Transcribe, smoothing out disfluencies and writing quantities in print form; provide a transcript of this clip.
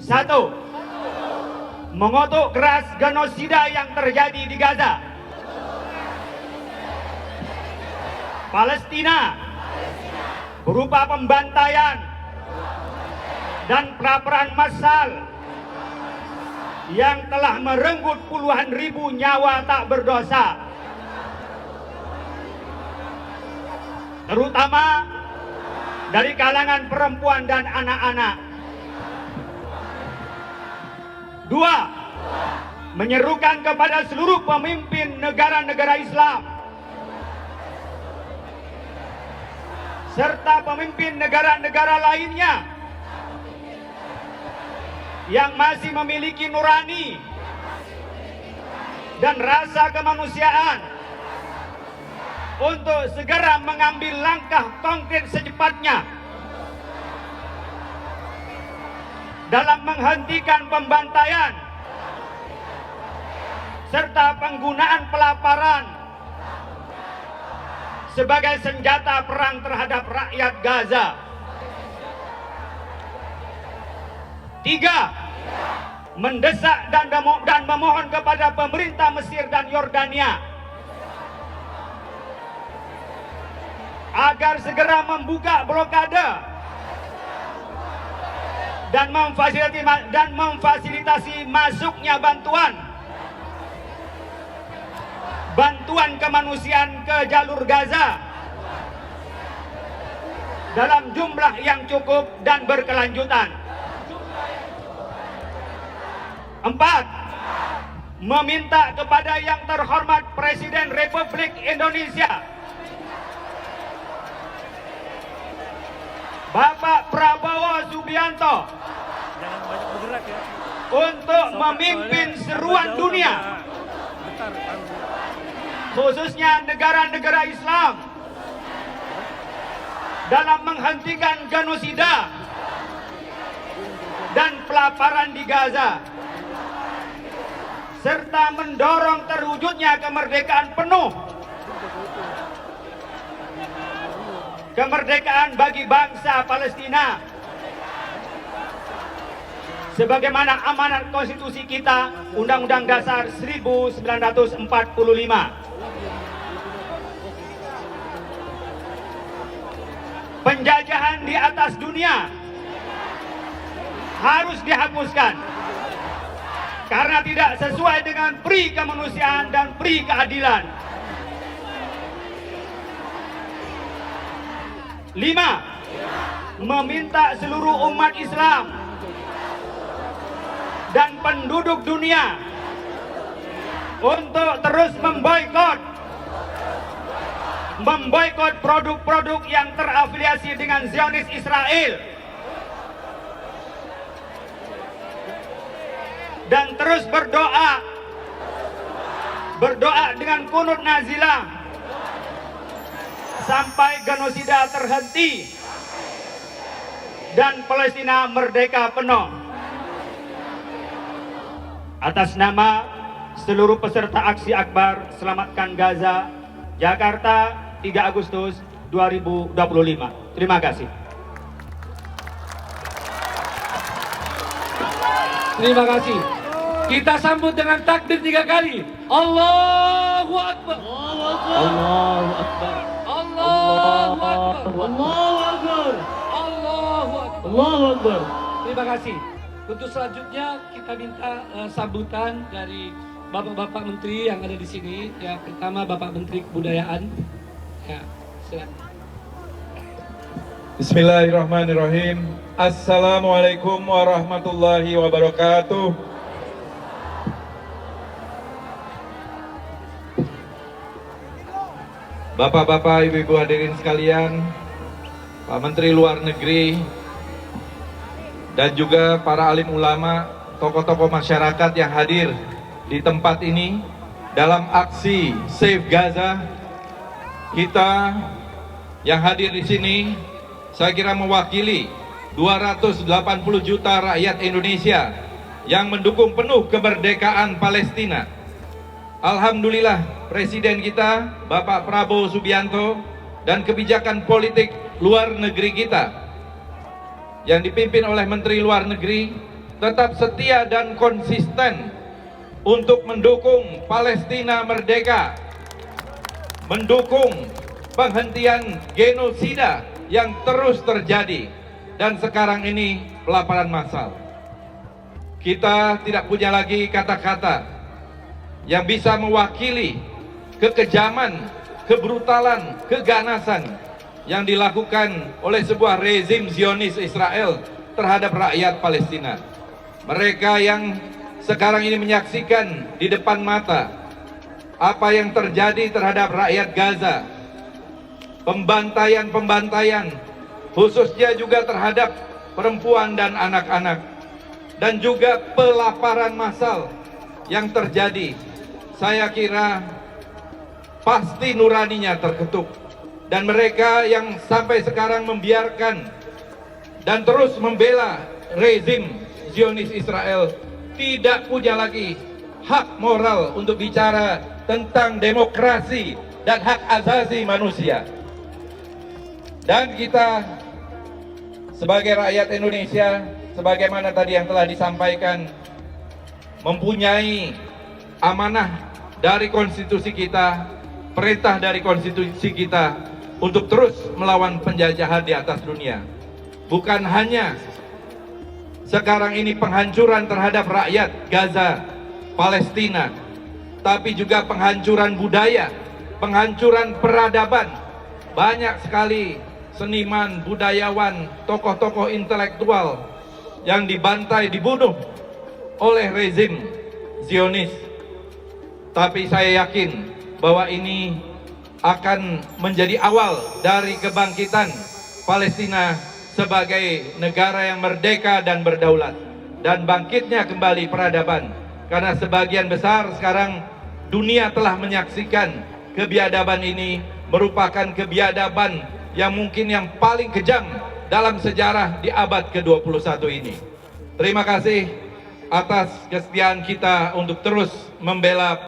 Satu, mengutuk keras genosida yang terjadi di Gaza, Palestina, berupa pembantaian dan pelaparan massal yang telah merenggut puluhan ribu nyawa tak berdosa, terutama dari kalangan perempuan dan anak-anak. Dua, menyerukan kepada seluruh pemimpin negara-negara Islam serta pemimpin negara-negara lainnya yang masih memiliki nurani dan rasa kemanusiaan untuk segera mengambil langkah konkret secepatnya dalam menghentikan pembantaian serta penggunaan pelaparan sebagai senjata perang terhadap rakyat Gaza. Tiga, mendesak dan memohon kepada pemerintah Mesir dan Yordania agar segera membuka blokade dan memfasilitasi masuknya bantuan kemanusiaan ke jalur Gaza dalam jumlah yang cukup dan berkelanjutan. Empat, meminta kepada yang terhormat Presiden Republik Indonesia Bapak Prabowo Subianto untuk memimpin seruan dunia, khususnya negara-negara Islam, dalam menghentikan genosida dan pelaparan di Gaza, serta mendorong terwujudnya kemerdekaan penuh, kemerdekaan bagi bangsa Palestina sebagaimana amanat konstitusi kita, Undang-Undang Dasar 1945. Penjajahan di atas dunia harus dihapuskan karena tidak sesuai dengan pri kemanusiaan dan pri keadilan. 5, meminta seluruh umat Islam dan penduduk dunia untuk terus memboikot produk-produk yang terafiliasi dengan Zionis Israel dan terus berdoa dengan kunut nazilah sampai genosida terhenti dan Palestina merdeka penuh. Atas nama seluruh peserta aksi Akbar Selamatkan Gaza, Jakarta, 3 Agustus 2025. Terima kasih. Terima kasih. Kita sambut dengan takbir 3 kali. Allahu Akbar. Allahu Akbar. Allahu Akbar. Allahu Akbar. Allahu Akbar. Allahu Akbar. Terima kasih. Untuk selanjutnya kita minta sambutan dari Bapak-Bapak Menteri yang ada di sini. Yang pertama Bapak Menteri Kebudayaan. Ya, silakan. Bismillahirrahmanirrahim. Assalamualaikum warahmatullahi wabarakatuh. Bapak-bapak, ibu-ibu hadirin sekalian, Pak Menteri Luar Negeri, dan juga para alim ulama, tokoh-tokoh masyarakat yang hadir di tempat ini dalam aksi Save Gaza. Kita yang hadir di sini, saya kira mewakili 280 juta rakyat Indonesia yang mendukung penuh kemerdekaan Palestina. Alhamdulillah, Presiden kita Bapak Prabowo Subianto dan kebijakan politik luar negeri kita yang dipimpin oleh Menteri Luar Negeri tetap setia dan konsisten untuk mendukung Palestina merdeka, mendukung penghentian genosida yang terus terjadi, dan sekarang ini pelaparan massal. Kita tidak punya lagi kata-kata yang bisa mewakili kekejaman, kebrutalan, keganasan yang dilakukan oleh sebuah rezim Zionis Israel terhadap rakyat Palestina. Mereka yang sekarang ini menyaksikan di depan mata apa yang terjadi terhadap rakyat Gaza, pembantaian-pembantaian, khususnya juga terhadap perempuan dan anak-anak, dan juga pelaparan massal yang terjadi. Saya kira pasti nuraninya terketuk, dan mereka yang sampai sekarang membiarkan dan terus membela rezim Zionis Israel tidak punya lagi hak moral untuk bicara tentang demokrasi dan hak asasi manusia. Dan kita sebagai rakyat Indonesia, sebagaimana tadi yang telah disampaikan, mempunyai amanah dari konstitusi kita, perintah dari konstitusi kita untuk terus melawan penjajahan di atas dunia. Bukan hanya sekarang ini penghancuran terhadap rakyat Gaza, Palestina, tapi juga penghancuran budaya, penghancuran peradaban. Banyak sekali seniman, budayawan, tokoh-tokoh intelektual yang dibantai, dibunuh oleh rezim Zionis. Tapi saya yakin bahwa ini akan menjadi awal dari kebangkitan Palestina sebagai negara yang merdeka dan berdaulat, dan bangkitnya kembali peradaban. Karena sebagian besar sekarang dunia telah menyaksikan kebiadaban ini merupakan kebiadaban yang mungkin yang paling kejam dalam sejarah di abad ke-21 ini. Terima kasih atas kesetiaan kita untuk terus membela